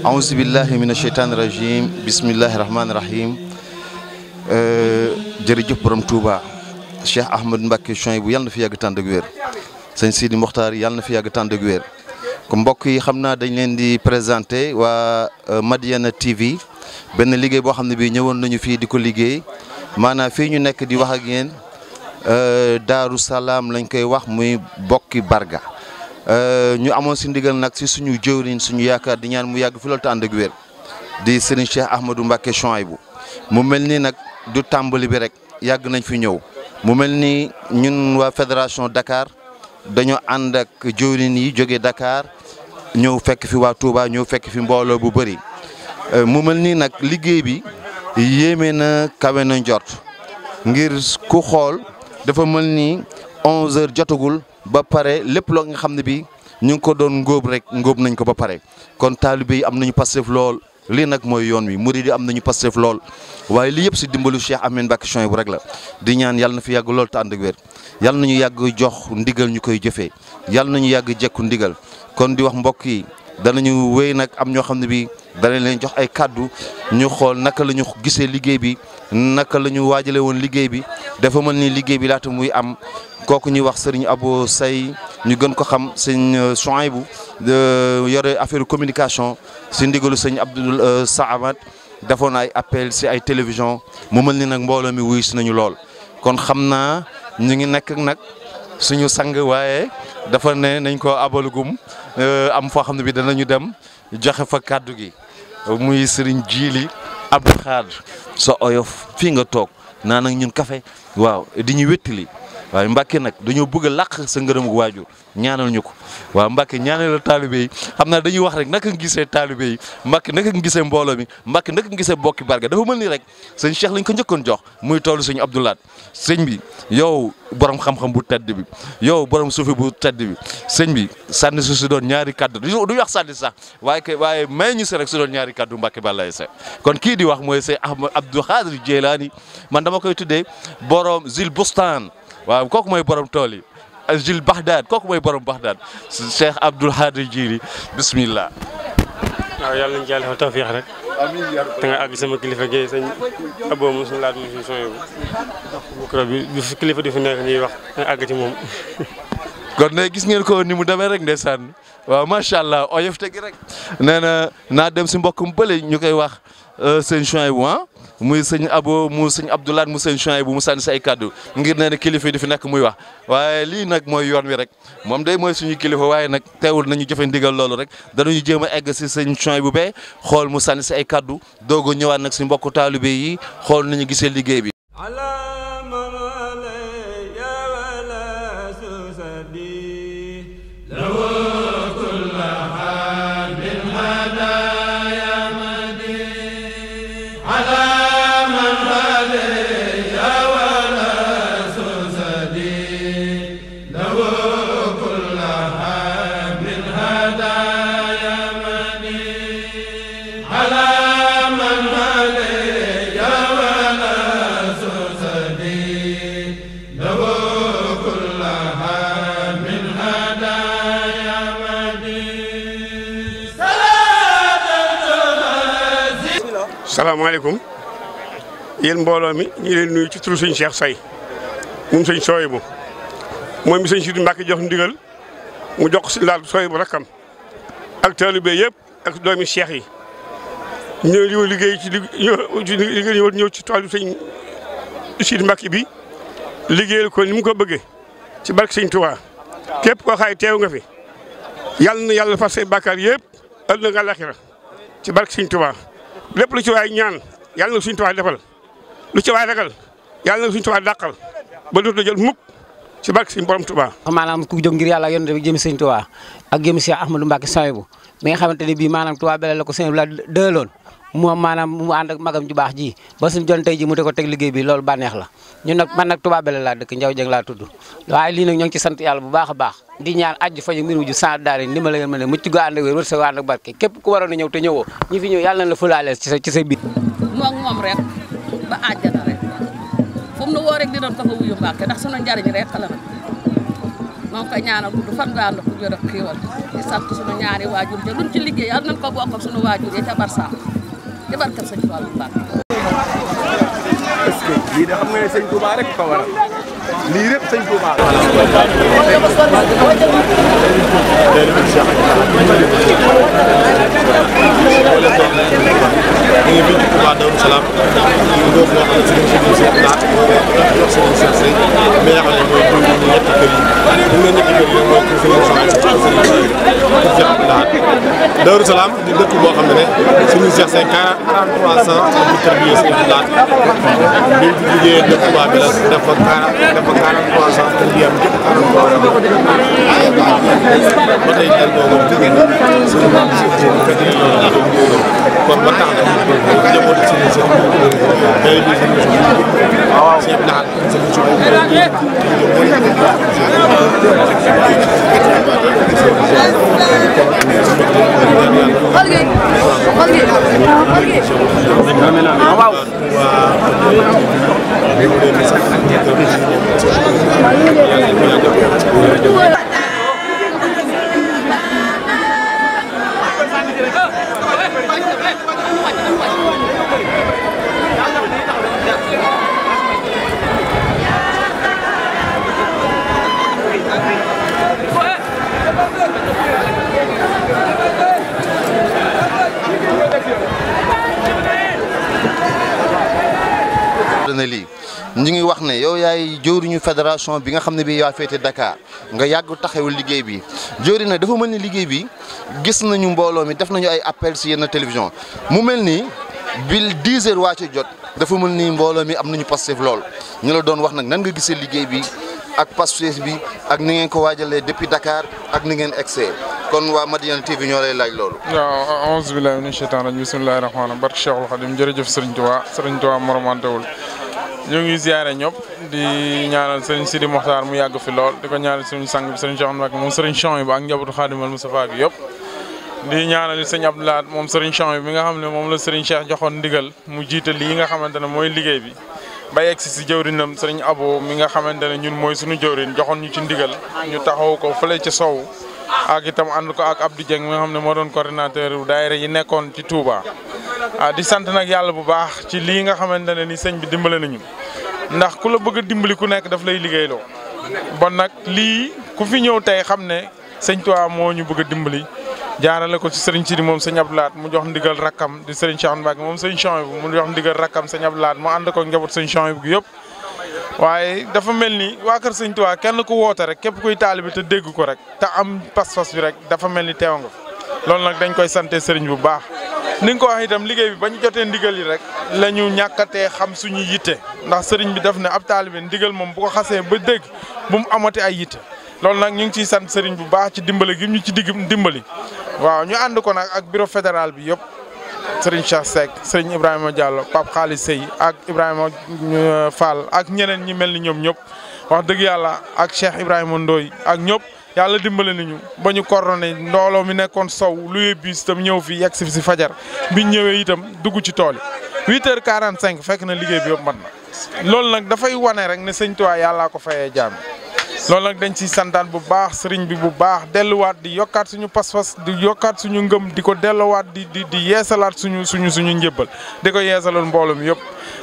A'uuzu billahi mina sheytaani rajim bismillahi rahmaani rahim jërëjëf borom Touba Cheikh Ahmadou Mbacké Souhaïbou yàlla na fi yàgg tànd ak wér sëñ Sidi Mokhtar yàlla na fi yàgg tànd ak wér ko mbokk yi xam naa dañ leen di présenté waa Madiyana TV benn liggéey boo xam ne bii ñëwoon nañu fii di ko liggéey maanaam fii ñu nekk di wax ak yéen Daaru Salaam lañ koy wax muy bokki Barga ñu amoon si ndigal nag si suñu jëwriñ suñu yaakaar di ñaan mu yàgg fi loolu te ànd ak wér di Serigne Cheikh Ahmadou Mbacké Souhaïbou mu mel ni nag du tàmbali bi rek yàgg nañ fi ñëw mu mel ni ñun waa fédération Dakar dañoo ànd ak jëwriñ yi jógee Dakar ñëw fekk fi waa Touba ñëw fekk fi mbooloo bu bëri mu mel ni nag liggéey bi yéeme na kawe na njort ngir ku xool dafa mel ni 11h jotagul. ba pare lépp loo nga xam ne bi ñu ngi ko doon ngóob rek ngóob nañ ko ba pare kon taalibe yi am nañu Pastef lool lii nag mooy yoon wi murid yi am nañu Pastef lool waaye lii yëpp si dimbalu Cheikh Ahmadou Mbacké Souhaïbou rek la di ñaan yàlla na fi yàgg lool te ànd ak wér yàlla nañu yàgg jox ndigal ñu koy jëfee yàlla nañu yàgg jekku ndigal kon di wax mbokk yi danañu wéy nag am ñoo xam ne bi danañ leen jox ay kàddu ñu xool naka la ñu gisee liggéey bi naka la ñu waajale woon liggéey bi dafa mel ni liggéey bi laata muy am kooku ñuy wax Serigne Abo Say ñu gën ko xam sëñ Souhaïbou yore affaire communication si ndigalu sëñ Abdoul Saamad defoon ay appel si ay télévision mu mel ni nag mbooloo mi wuy si nañu lool kon xam naa ñu ngi nekk nag suñu sang waaye dafa ne nañ ko abalugum am foo xam ne bi danañu dem joxe fa kàddu gi muy Serigne Djili Abdou Khadre sa oyof fii nga toog naa nag ñun café waaw di ñu wéttali waaye Mbacké nag dañoo bëgg a làq sa ngërëm gu waajur ñaanal ñu ko waaw Mbacké ñaanal la taalibe yi xam naa dañuy wax rek naka nga gisee taalibe yi Mbacké naka nga gisee mbooloo mi Mbacké naka nga gisee bokki Barga dafa mel ni rek sëñ Cheikh lañ ko njëkkoon jox muy toolu sëñ Abdoulaat sëñ bi yow borom xam-xam bu tedd bi yow borom suufi bu tedd bi sëñ bi sànni si doon ñaari kaddu du wax sànni sax waaye may ñu si rek si doon ñaari kaddu Mbacké bàllaay sa kon kii di wax mooy sëñ Abdou Khadre Djeylani man dama koy tuddee borom Zil Bustaan waaw kooku mooy borom tool yi Zil Baghdad kooku mooy borom Baghdad Cheikh Abdou Khadre Djili bismillah. waaw yàlla nañu ci yàlla defal tawfiix rek. amiin te nga àgg sama kilifa gi sëñ Abo mu suñu laat mu suñu Souhaïbou bu bi fi kilifa di fi nekk ñuy wax nga àgg ci moom. kon ne gis ngeen ko ni mu demee rek ndeysaan waaw macha allah oyof te gi rek nee na naa dem si mbokkum bële ñu koy wax sëñ Souhaïbou muy sëñ Abo mu sëñ Abdoulaye mu sëñ Souhaïbou mu sànni si ay kàddu ngir nee na kilifa yi di fi nekk muy wax waaye lii nag mooy yoon wi rek moom day mooy suñu kilifa waaye nag teewul nañu jëfe ndigal loolu rek danañu jéem a egg si sëñ Souhaïbou bee xool mu sànni si ay kàddu doog a ñëwaat nag si mbokku taalibe yi xool nañu gisee liggéey bi. salaamaaleykum yéen mbooloo mi ñu ngi leen nuyu ci turu sëñ Cheikh Say moom sëñ Souhaïbou moom mi sëñ Sidi Mbacké jox ndigal mu jox ko si laal Souhaïbou rakkam ak taalibe yëpp ak doomi Cheikh yi ñëw liggéey ci ñëw ci toolu sëñ Sidi Mbacké bi liggéeyal ko ni mu ko bëggee ci barke sëñ Touba képp koo xaay teew nga fi yàlla na yàlla fas say bàkkaar yëpp ëllëg nga àllaaxira ci barke sëñ Touba lépp lu ci waay ñaan yàlla na suñu Tuubaa defal lu ci waay ragal yàlla na suñu Tuubaa dàqal ba dootu la jël mukk ci barke si borom Tuubaa. maanaam ku jóg ngir yàlla yonent bi jëm sëñ Tuubaa ak jëm Cheikh Ahmadou Mbacké Souhaïbou mi nga xamante ne bii maanaam Tuubaa bele la ko sëñ la dëloon maanaam mu ànd ak magam ju baax ji ba suñu jon tey ji mu di ko teg liggéey bi loolu bànneex la ñun nag man nag Touba Belel laa dëkk Ndiaw Dieng laa tudd waaye lii nag ñoo ngi ci sant yàlla bu baax a baax di ñaan ajju faju mbir ju sant daal ni ma la ngeen mën ne mucc gu ànd ak wér wërsëg ànd ak barke képp ku waroon a ñëw te ñëwoo ñi fi ñëw yàlla na la fulaalees ci sa biir moom rek ba àjjana rek fu mu nu woo rek dinañ ko fa wuyu Mbàkke ndax sunu njariñ rek la nag moo koy ñaanal gudd fan nga ànd ak wér ak xiiwal di sant sunu ñaari waajur ja luñ ci liggéey yàlla nañ ko bokk ak sunu waajur yi ca Barsax di barkeb sëñ Fallu Mbàkke. est-ce que lii de xam nga ne sëñ Touba rek ko waral lii lépp sëñ Touba la. ñu ngi fii ci Touba Darou Salam ñu ngi wax ne Serigne Cheikh Laat jox Serigne Cheikh Seye mais xam ne mooy dund ñu ñetti kër yi ñu ngi ñetti kër yi mooy kër Serigne Cheikh Laat Darou Salam di dëkk boo xam ne Serigne Cheikh Seye 43 ans bu tarbiyee Serigne Laat bi ñu jugee dëkk Touba bi la dafa 43 ans tarbiyee am jëpp 43 ans ba tey dal boobu jóge na Serigne kon ba tax na njaboot si ne seen day bi seen waaw seen laat seen ci lii ñu ngi wax ne yow yaay jëwriñu fédération bi nga xam ne bi yaa féete Dakar nga yàgg taxawul liggéey bi jëwriñ nag dafa mel ni liggéey bi gis nañu mbooloo mi def nañu ay appel si yenn télévision mu mel ni bil 10 heures waa ci jot dafa mel ni mbooloo mi am nañu Pastef lool ñu la doon wax nag nan nga gisee liggéey bi ak Pastef bi ak ni ngeen ko waajalee depuis Dakar ak ni ngeen egsee kon waa Madiyana TV ñoo lay laaj loolu. waaw auzu billaahi mina sheytaani rajiim bismillaahi rahmaani rahiim barke Cheikhul Khadim jërëjëf Serigne Touba moromantewul ñu ngi ziare ñëpp di ñaanal Serigne Sidi Mokhtar mu yàgg fi lool di ko ñaanal suñu sang bi Serigne Cheikh Mbacke moom Serigne Chouaïbou ak njabootu Khadimal Moustapha gi yëpp di ñaanal Serigne Abdou Lahad moom Serigne Chouaïbou bi nga xam ne moom la Serigne Cheikh joxoon ndigal mu jiite lii nga xamante ne mooy liggéey bi ba yegg si jëwrinam Serigne Abo mi nga xamante ne ñun mooy suñu jëwrin joxoon ñu ci ndigal ñu taxaw ko fële ci sow ak itam ànd ko ak Abdou Dieng mi nga xam ne moo doon coordinateur daayira yi nekkoon ci Touba di sant nag yàlla bu baax ci lii nga xamante ne ni sëñ bi dimbale nañu ndax ku la bëgg a dimbali ku nekk daf lay liggéeyloo bon nag lii ku fi ñëw tey xam ne sëñ Touba moo ñu bëgg a dimbali jaarale ko ci Serigne Sidi moom sëñ Abdou Lahad mu jox ndigal rakkam di Serigne Cheikh Mbacke moom sëñ Chouaïbou mu jox ndigal rakkam sëñ Abdou Lahad mu ànd ko njaboot sëñ Chouaïbou gi yëpp waaye dafa mel ni waa kër sëñ Touba kenn ku woote rek képp kuy taalibe te dégg ko rek te am pas-pas bi rek dafa mel ni teew nga loolu nag dañ koy sante Serigne bu baax ni nga ko wax itam liggéey bi bañ jotee ndigal yi rek la ñu ñàkkatee xam suñu yitte ndax Serigne bi daf ne ab taalibe ndigal moom bu ko xasee ba dégg bu mu amati ay yitte loolu nag ñu ngi ciy sant Serigne bu baax ci dimbali gi ñu ci dimbali waaw ñu ànd ko nag ak bureau fédéral bi yëpp Serigne Cheikh Seck Serigne Ibrahima Diallo Pape Khalis Sey ak Ibrahima Fall ak ñeneen ñi mel ni ñoom ñëpp wax dëgg yàlla ak Cheikh Ibrahima Ndoye ak ñëpp yàlla dimbale nañu ba ñu coordonné ndooloo mi nekkoon sow luye bis itam ñëw fi yegg si fajar biñ ñëwee itam dugg ci tool yi 8h45 fekk na liggéey bi yëpp mat na loolu nag dafay wane rek ne sëñ Tuubaa yàllaa ko fayee jaam loolu nag dañ ciy santaan bu baax sëriñ bi bu baax delluwaat di yokkaat suñu pas-pas di yokkaat suñu ngëm di ko delluwaat di yeesalaat suñu njébbal di ko yeesaloon mbooloo mi yëpp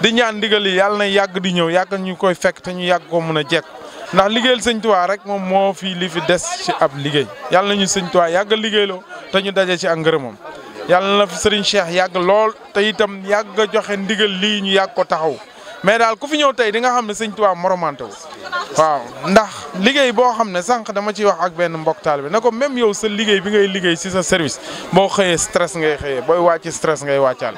di ñaan ndigal yi yàlla na yàgg di ñëw yàgg ñu koy fekk te ñu yàgg ko mën a jekk ndax liggéeyal sëñ Tuubaa rek moom moo fi li fi des ci ab liggéey yàlla nañu sëñ Tuubaa yàgg liggéeyloo te ñu daje ci ak ngërëmam yàlla na fi sëriñ Cheikh yàgg lool te itam yàgg a joxe ndigal lii ñu yàgg ko taxaw mais daal ku fi ñëw tey di nga xam ne sëñ Tuubaa moromante wu waaw ndax liggéey boo xam ne sànq dama ciy wax ak benn mbokk taalibe ne ko même yow sa liggéey bi ngay liggéey ci sa service boo xëyee stress ngay xëyee booy wàcc stress ngay wàccaal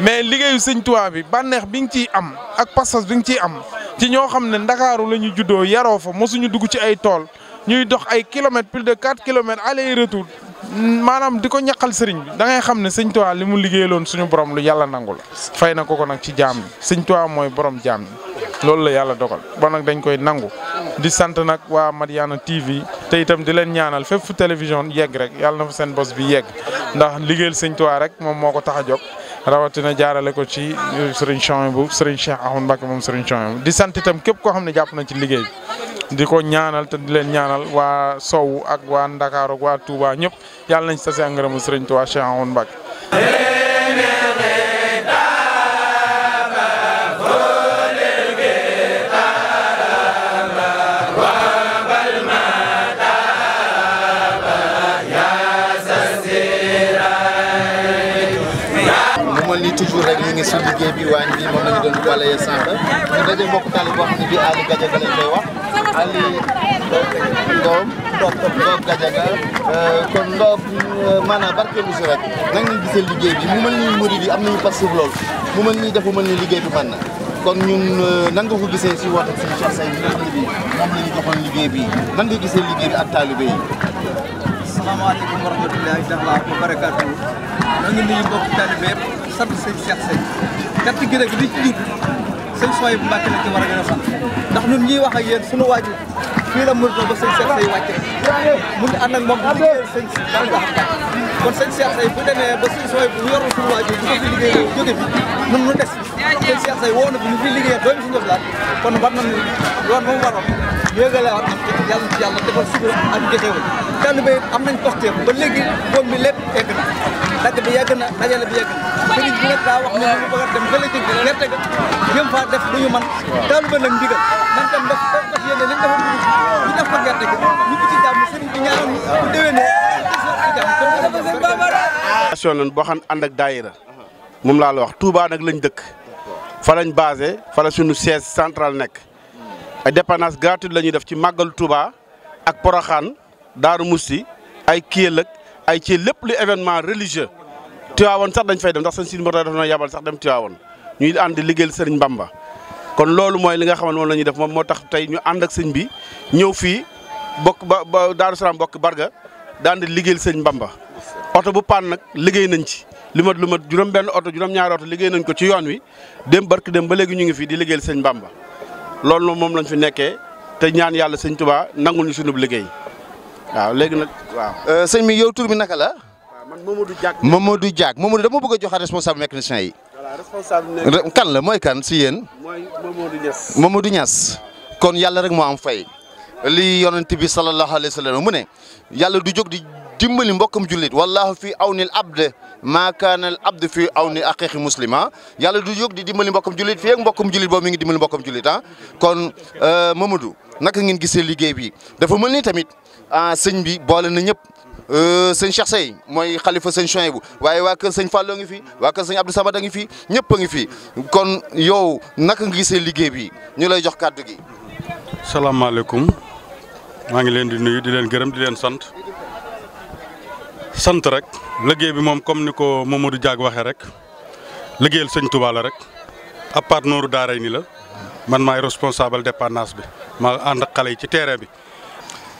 mais liggéeyu sëñ Tuubaa bi bànneex bi nga ciy am ak pas-pas bi nga ciy am ci ñoo xam ne Ndakaaru la ñu juddoo yaroo fa mosuñu dugg ci ay tool ñuy dox ay kilomètres plus de 4 kilomètres aller retour maanaam di ko ñaqal sëriñ bi da ngay xam ne sëñ Tuubaa li mu liggéeyaloon suñu borom lu yàlla nangu la fay na ko nag ci jaam bi sëñ Tuubaa mooy borom jaam bi loolu la yàlla dogal ba nag dañ koy nangu di sant nag waa Madiyana TV te itam di leen ñaanal fépp fu télévision yegg rek yàlla na fa seen bos bi yegg ndax liggéeyal sëñ Tuubaa rek moom moo ko tax a jóg rawatina jaarale ko ci Serigne Chouaïbou Serigne Cheikh Ahmadou Mbacké moom Serigne Chouaïbou di sant itam képp koo xam ne jàpp na ci liggéey bi di ko ñaanal te di leen ñaanal waa Sow ak waa Ndakaaru ak waa Touba ñëpp yàlla nañ si tase ngërëmu Serigne Touba Cheikh Ahmadou Mbacké. ni toujours rek ñu ngi si liggéey bi waañ bi moom la ñu doon balaye sànq ñu daje mbokk tali boo xam ne bii Ali Gadiaga lañ koy wax Ali Ndom Gadiaga kon Ndom maanaam barkeelu si rek nan ngeen gisee liggéey bi mu mel ni murid yi am nañu passif lool mu mel ni dafa mel ni liggéey bi mën na kon ñun nan nga ko gisee si woote suñu Cheikh Say bi nga xam ne bii moom la ñu joxoon liggéey bi nan nga gisee liggéey bi ak taalibe yi. asalaamaaleykum wa rahmatullahi taala wa barakaatu. ñu ngi nuyu mbokk taalibe yëpp sant sëñ Cheikh Say kat gi rek li ci jiitu sëñ Souhaïbou Mbacké la ci war a gën a sant ndax ñun ñuy wax ak yéen sunu waajur fii la mënutoo ba sëñ Cheikh Say wàcce mu ngi ànd ak moom di liggéeyal sëñ Mbacké kon sëñ Cheikh Say bu demee ba sëñ Souhaïbou bu yorul sunu waajur bu ko fi liggéey jóge fi ñun ñu des sëñ Cheikh Say woo na fi ñu fi liggéeyal doomi si ñëf laat kon war nañu yoon ba mu waroon yéegale waat am yàlla ci yàlla defal suba ak joxewul taalibe am nañ posteef ba léegi boom bi lépp egg na dagg bi yegg na dajale bi yegg na sëriñ bi nag daa wax ne ñu bëgg a dem gële jëg gerte ga jëm faa def lu ñu man taalibe nag ndigal nan tam def def yéene liñ defoon ñu def ko gerte gi ñu ci jàmm sëriñ bi ñaanal ñu bu déwénee action lan boo xam ànd ak daayira moom laa la wax Touba nag lañ dëkk fa lañ basé fa la suñu siège central nekk ay dépendance gratuite la ñuy def ci màggalu Touba ak Porokhane Daaru Musti ay Kiyel ak ay ci lépp lu événement religieux Tiwaawoon sax dañ fay dem ndax sëñ Sidi Mokhtar daf na yabal sax dem Tiwaawoon ñuy ànd di liggéeyal Sëriñ Bamba kon loolu mooy li nga xam ne moom la ñuy def moom moo tax tey ñu ànd ak sëñ bi ñëw fii bokk ba Daaru Salaam bokk Barga daan di liggéeyal Sëriñ Bamba oto bu paan nag liggéey nañ ci lu mat juróom-benn oto juróom-ñaari oto liggéey nañ ko ci yoon wi dem barki dem ba léegi ñu ngi fii di liggéeyal Sëriñ Bamba loolu moom lañ fi nekkee te ñaan yàlla sëñ Touba nangul ñu sunub liggéey waaw léegi nag waaw. sëñ mi yow tur bi naka la. waaw man Mamadou Diak. Mamadou Diak Mamadou dama bëgg a joxe responsable mécanicien yi. voilà responsable kan la mooy kan si yéen. mooy Mamadou Niass. Mamadou Niass kon yàlla rek moo am fay li yonent bi sallallahu alayhi wa sallam mu ne yàlla du jóg di dimbali mbokkam jullit wallahu fi awnil abd maa kaana al abd fi awni axiixi muslima yàlla du jóg di dimbali mbokkam jullit fii ak mbokkam jullit boobu mi ngi dimbali mbokkam jullit ah kon Mamadou naka ngeen gisee liggéey bi dafa mel ni tamit sëñ bi boole na ñëpp sëñ Cheikh Say mooy xalifa sëñ Souhaïbou waaye waa kër sëñ Fallou ngi fi waa kër sëñ Abdou Samad a ngi fi ñëpp a ngi fi kon yow naka nga gisee liggéey bi ñu lay jox kàddu gi. salaamaaleykum maa ngi leen di nuyu di leen gërëm di leen sant rek liggéey bi moom comme ni ko Mamadou Diak waxee rek liggéeyal sëñ Touba la rek à part nooru daaray ni la man maay responsable dépendance bi maa ànd ak xale yi ci terrain bi.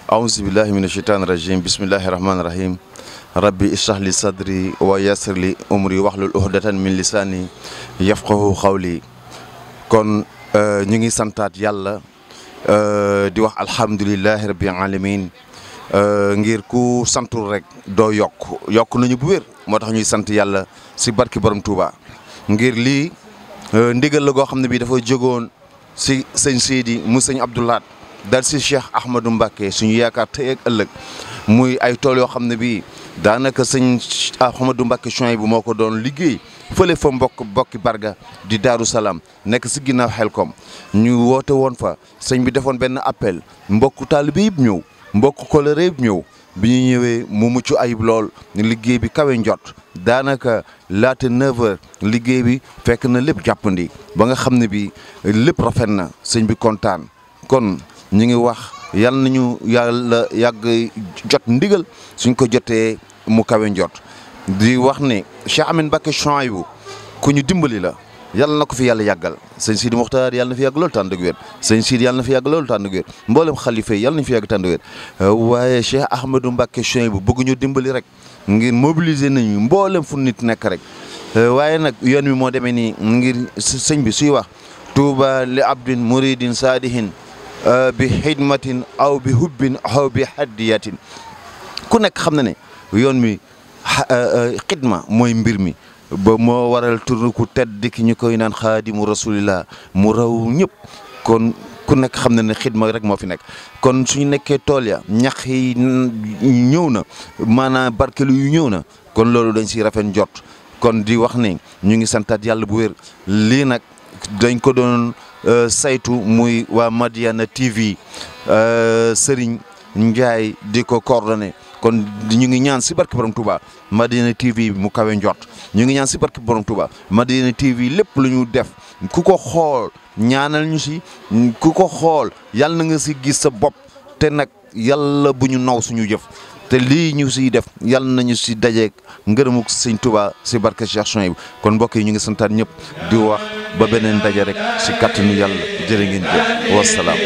aouzu billahi mina shaytaani rajim bismillahi rahmaani rahim rabbi ishrah li sadri wa yassir li umri wahlul uhdatan min lisani yafqahu qawli kon ñu ngi santaat yàlla di wax alhamdulillahi rabbil alamin ngir ku santul rek doo yokk nañu bu wér moo tax ñuy sant yàlla si barki borom Touba ngir lii ndigal la goo xam ne bii dafa jógoon si sëñ Sidi mu sëñ Abdoulaat dal si Cheikh Ahmadou Mbacké suñu yaakaar tey ak ëllëg muy ay tool yoo xam ne bii daanaka sëñ Ahmadou Mbacké Souhaïbou moo ko doon liggéey fële fa bokki Barga di Daaru Salaam nekk si ginnaaw Xelkom ñu woote woon fa sëñ bi defoon benn appel mbokku taalibe yëpp ñëw mbokku kolere yëpp ñëw bi ñu ñëwee mu mucc ayib lool liggéey bi kawe njot daanaka laata 9h liggéey bi fekk na lépp jàppandi ba nga xam ne bi lépp rafet na sëñ bi kontaan kon ñu ngi wax yal nañu yàlla yàgg jot ndigal suñ ko jotee mu kawe njot di wax ne Cheikh Ahmadou Mbacké Souhaïbou ku ñu dimbali la yàlla na ko fi yàlla yàggal sëñ Sidi Mokhtar yàlla na fi yàgg loolu tànn ak wér sëñ Sidi yàlla na fi yàgg loolu tànn ak wér mboolem xalifa yi yàlla nañu fi yàgg tànn ak wér waaye Cheikh Ahmadou Mbacké Souhaïbou bëgg ñu dimbali rek ngir mobiliser nañu mboolem fu nit nekk rek waaye nag yoon wi moo demee nii ngir sëñ bi suy wax tuuba li abdin muridin saadihin bi xidmatin aw bi hubbin aw bi haddiyatin ku nekk xam na ne yoon mi xidma mooy mbir mi ba moo waral tur ku tedd ki ñu koy naan xaadimu rasulillah mu raw ñëpp kon ku nekk xam na ne xidma rek moo fi nekk kon suñu nekkee tool ya ñax yi ñëw na maanaam barkelu yu ñëw na kon loolu dañ si rafet njort kon di wax ne ñu ngi santaat yàlla bu wér lii nag dañ ko doon saytu muy waa Madiyana TV Serigne Ndiaye di ko coordonné kon ñu ngi ñaan si barke borom Touba Madiyana TV mu kawe njort ñu ngi ñaan si barke borom Touba Madiyana TV lépp lu ñu def ku ko xool ñaanal ñu si ku ko xool yàlla na nga si gis sa bopp te nag yàlla bu ñu naw suñu jëf te lii ñu siy def yàlla nañu si dajeeg ngërëmu sëñ Touba si barke Cheikh Souhaïbou kon mbokk yi ñu ngi santaan ñëpp di wax ba beneen daje rek si kattanu yàlla jërë ngeen jëf wasalaam